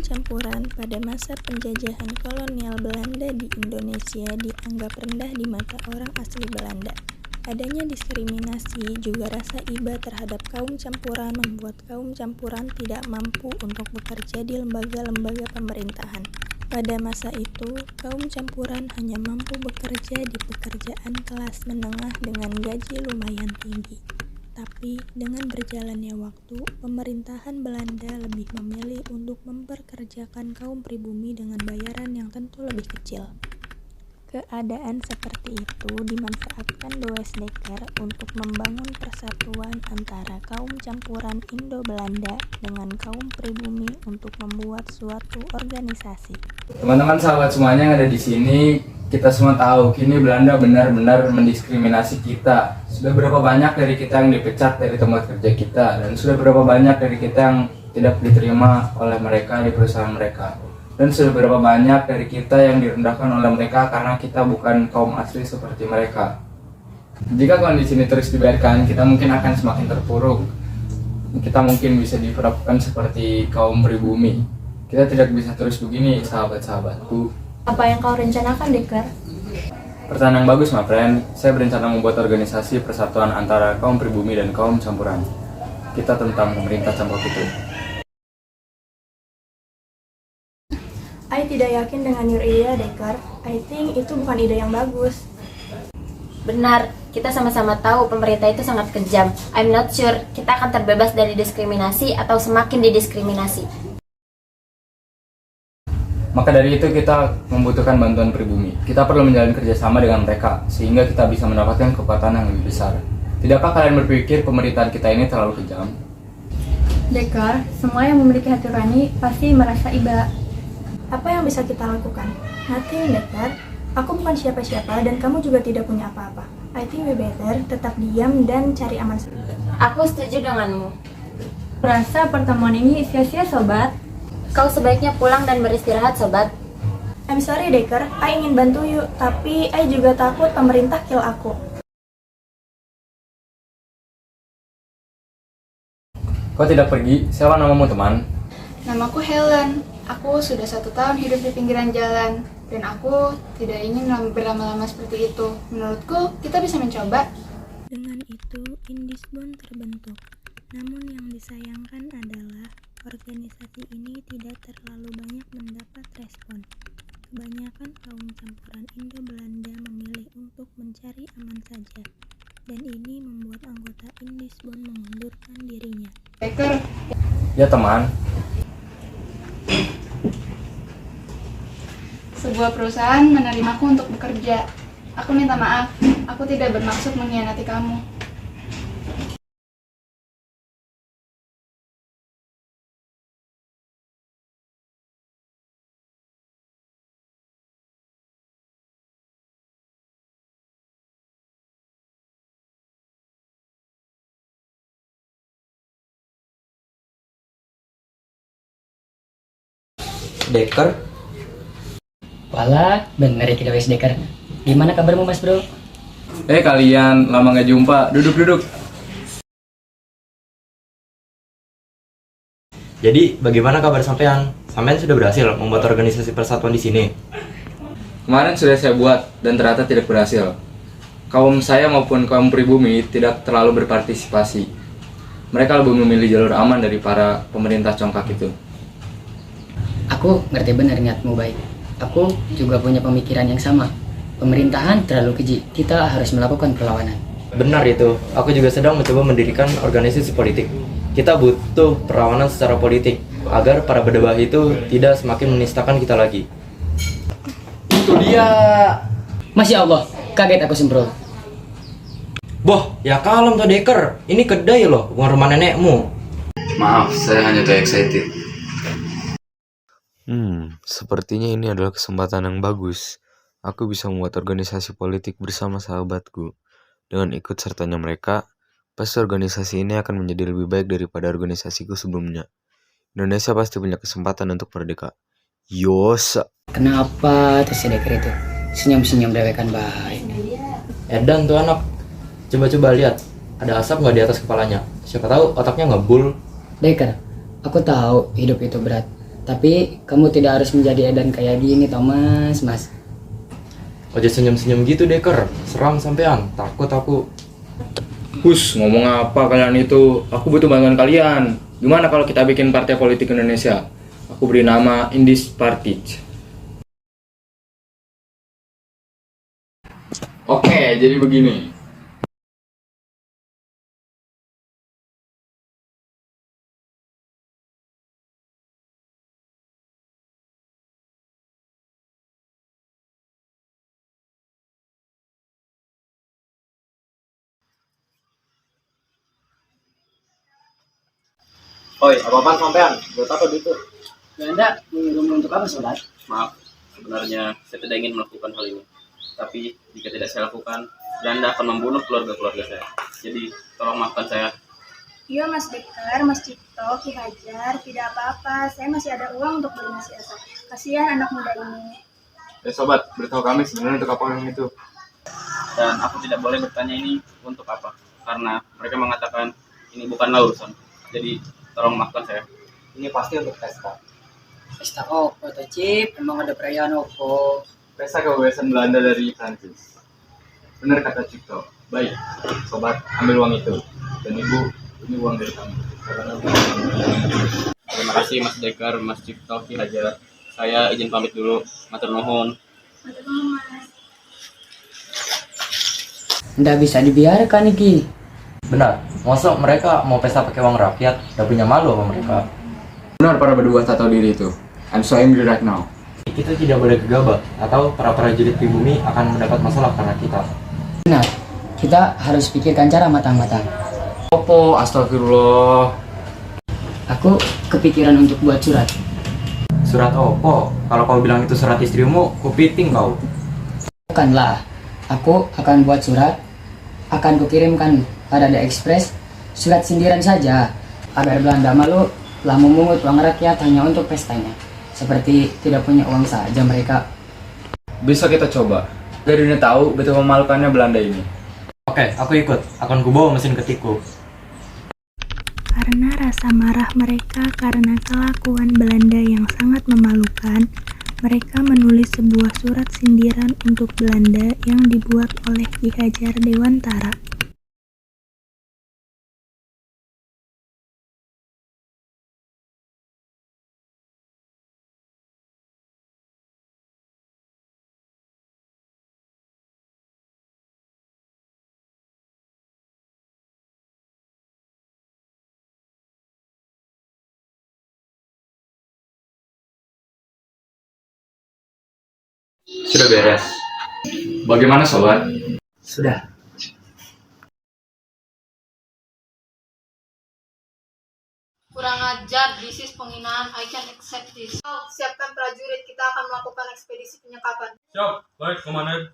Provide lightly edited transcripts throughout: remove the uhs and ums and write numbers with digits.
campuran pada masa penjajahan kolonial Belanda di Indonesia dianggap rendah di mata orang asli Belanda. Adanya diskriminasi juga rasa iba terhadap kaum campuran membuat kaum campuran tidak mampu untuk bekerja di lembaga-lembaga pemerintahan. Pada masa itu, kaum campuran hanya mampu bekerja di pekerjaan kelas menengah dengan gaji lumayan tinggi. Tapi dengan berjalannya waktu, pemerintahan Belanda lebih memilih untuk memperkerjakan kaum pribumi dengan bayaran yang tentu lebih kecil. Keadaan seperti itu dimanfaatkan Douwe Dekker untuk membangun persatuan antara kaum campuran Indo-Belanda dengan kaum pribumi untuk membuat suatu organisasi. Teman-teman sahabat semuanya yang ada di sini, kita semua tahu kini Belanda benar-benar mendiskriminasi kita. Sudah berapa banyak dari kita yang dipecat dari tempat kerja kita, dan sudah berapa banyak dari kita yang tidak diterima oleh mereka di perusahaan mereka. Dan sudah berapa banyak dari kita yang direndahkan oleh mereka karena kita bukan kaum asli seperti mereka. Jika kondisi ini terus dibiarkan, kita mungkin akan semakin terpuruk. Kita mungkin bisa diperlakukan seperti kaum pribumi. Kita tidak bisa terus begini, sahabat-sahabatku. Apa yang kau rencanakan, Dekker? Pertanyaan yang bagus, my friend. Saya berencana membuat organisasi persatuan antara kaum pribumi dan kaum campuran. Kita tentang pemerintah campur itu. I tidak yakin dengan your idea, Dekker. I think itu bukan ide yang bagus. Benar, kita sama-sama tahu pemerintah itu sangat kejam. I'm not sure kita akan terbebas dari diskriminasi atau semakin didiskriminasi. Maka dari itu kita membutuhkan bantuan pribumi. Kita perlu menjalin kerjasama dengan mereka, sehingga kita bisa mendapatkan kekuatan yang lebih besar. Tidakkah kalian berpikir pemerintahan kita ini terlalu kejam? Dekker, semua yang memiliki hati nurani pasti merasa iba. Apa yang bisa kita lakukan? Nothing, Dekker. Aku bukan siapa-siapa dan kamu juga tidak punya apa-apa. I think we better tetap diam dan cari aman saja. Aku setuju denganmu. Rasa pertemuan ini sia-sia, sobat. Kau sebaiknya pulang dan beristirahat, sobat. I'm sorry, Dekker. I ingin bantu you, tapi I juga takut pemerintah kill aku. Kau tidak pergi? Siapa namamu, teman? Namaku Helen. Aku sudah 1 tahun hidup di pinggiran jalan, dan aku tidak ingin berlama-lama seperti itu. Menurutku, kita bisa mencoba. Dengan itu, Indisbond terbentuk. Namun yang disayangkan adalah organisasi ini tidak terlalu banyak mendapat respon. Kebanyakan kaum campuran Indo-Belanda memilih untuk mencari aman saja, dan ini membuat anggota Indisbond mengundurkan dirinya. Dekker, Ya, teman. sebuah perusahaan menerimaku untuk bekerja. Aku minta maaf, aku tidak bermaksud mengkhianati kamu. Dekker? Walah, bener ya kita wes Dekker. Gimana kabarmu, Mas Bro? Kalian lama nggak jumpa. Duduk. Jadi, bagaimana kabar sampean? Sampean sudah berhasil membuat organisasi persatuan di sini? Kemarin sudah saya buat dan ternyata tidak berhasil. Kaum saya maupun kaum pribumi tidak terlalu berpartisipasi. Mereka lebih memilih jalur aman dari para pemerintah congkak itu. Aku ngerti benar niatmu baik. Aku juga punya pemikiran yang sama. Pemerintahan terlalu keji. Kita harus melakukan perlawanan. Benar itu. Aku juga sedang mencoba mendirikan organisasi politik. Kita butuh perlawanan secara politik agar para berdebah itu tidak semakin menistakan kita lagi. Itu dia. Masya Allah, kaget aku semprot. Boh, ya kalem tuh Dekker. Ini kedai loh, bukan rumah nenekmu. Maaf, saya hanya too excited. Sepertinya ini adalah kesempatan yang bagus. Aku bisa membuat organisasi politik bersama sahabatku. Dengan ikut sertanya mereka, pasti organisasi ini akan menjadi lebih baik daripada organisasiku sebelumnya. Indonesia pasti punya kesempatan untuk merdeka. Yosa. Kenapa terus si Dekker itu senyum-senyum dewekan baik? Edan tuh anak. Coba-coba lihat, ada asap nggak di atas kepalanya? Siapa tahu otaknya ngebul. Dekker, aku tahu hidup itu berat. Tapi kamu tidak harus menjadi edan kayak gini, Thomas, Mas. Aja senyum-senyum gitu Deker, seram sampean, takut aku. Hus, ngomong apa kalian itu? Aku butuh bantuan kalian. Gimana kalau kita bikin partai politik Indonesia? Aku beri nama Indis Party. Oke, jadi begini. Oi, apa-apaan sampean? Buat apa gitu? Belanda mengirimmu untuk apa, Sobat? Maaf, sebenarnya saya tidak ingin melakukan hal ini. Tapi jika tidak saya lakukan, Belanda akan membunuh keluarga-keluarga saya. Jadi, tolong maafkan saya. Iya Mas Dekar, Mas Cipto, Ki Hajar, tidak apa-apa. Saya masih ada uang untuk beli nasi asap. Kasihan anak muda ini. Sobat, beritahu kami sebenarnya untuk apa orang itu. Dan aku tidak boleh bertanya ini untuk apa. Karena mereka mengatakan ini bukanlah urusan. Jadi, tolong maafkan saya. Ini pasti untuk pesta. Pesta opo toh, Cip? Emang ada perayaan opo? Pesta kebebasan Belanda dari Prancis. Benar kata Cipto. Baik, sobat, ambil uang itu. Dan ibu, ini uang dari kamu. Terima kasih Mas Dekar, Mas Cipto, Ki Hajar. Saya izin pamit dulu. Matur nuhun. Nggak bisa dibiarkan, Ki. Benar, masa mereka mau pesta pakai uang rakyat? Udah punya malu apa mereka? Benar para berdua tak tahu diri itu. I'm so angry right now. Kita tidak boleh gegabah, atau para prajurit pribumi akan mendapat masalah karena kita. Benar, kita harus pikirkan cara matang-matang. Opo, astagfirullah. Aku kepikiran untuk buat surat. Surat opo? Kalau kau bilang itu surat istrimu, kupiting kau. Bukanlah, aku akan buat surat, akan kukirimkan pada The Express, surat sindiran saja, agar Belanda malu telah memungut uang rakyat hanya untuk pestanya. Seperti tidak punya uang saja mereka. Bisa kita coba. Biar dunia tahu betapa memalukannya Belanda ini. Oke, aku ikut. Akan kubawa mesin ketikku. Karena rasa marah mereka karena kelakuan Belanda yang sangat memalukan, mereka menulis sebuah surat sindiran untuk Belanda yang dibuat oleh Ki Hajar Dewantara. Sudah beres. Bagaimana sobat? Sudah. Kurang ajar, this is penghinaan, I can accept this. Siapkan prajurit, kita akan melakukan ekspedisi penyekapan. Siap, baik, komandan.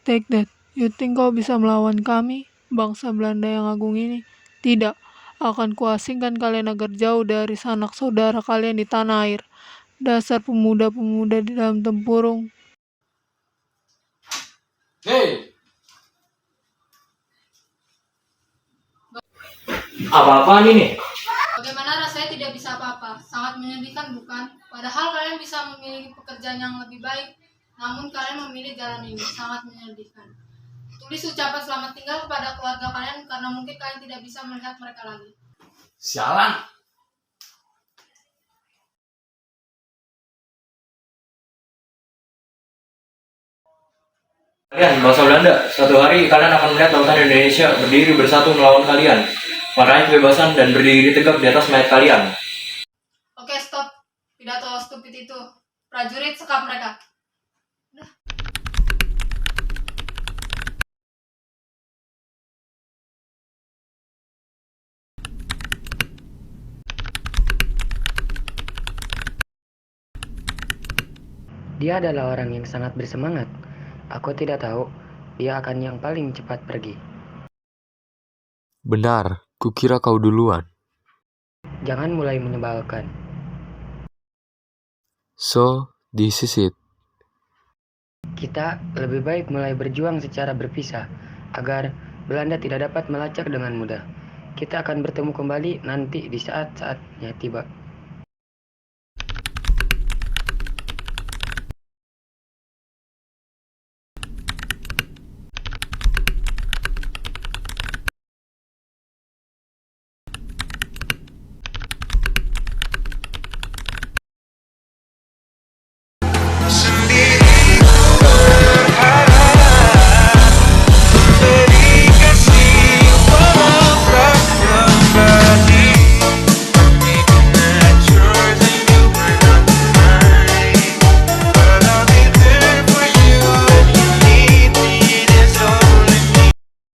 Take that. You think kau bisa melawan kami, bangsa Belanda yang agung ini? Tidak, akan kuasingkan kalian agar jauh dari sanak saudara kalian di tanah air. Dasar pemuda-pemuda di dalam tempurung. Hey! Apa-apaan ini? Bagaimana rasanya tidak bisa apa-apa? Sangat menyedihkan bukan? Padahal kalian bisa memiliki pekerjaan yang lebih baik, namun kalian memilih jalan ini. Sangat menyedihkan. Tulis ucapan selamat tinggal kepada keluarga kalian karena mungkin kalian tidak bisa melihat mereka lagi. Sialan! Kalian, bangsa Belanda, suatu hari kalian akan melihat lautan Indonesia berdiri bersatu melawan kalian. Meraih kebebasan dan berdiri tegak di atas mayat kalian. Oke, stop. Pidato stupid itu. Prajurit, sekap mereka. Dia adalah orang yang sangat bersemangat. Aku tidak tahu, dia akan yang paling cepat pergi. Benar, kukira kau duluan. Jangan mulai menyebalkan. So, this is it. Kita lebih baik mulai berjuang secara berpisah, agar Belanda tidak dapat melacak dengan mudah. Kita akan bertemu kembali nanti di saat-saatnya tiba.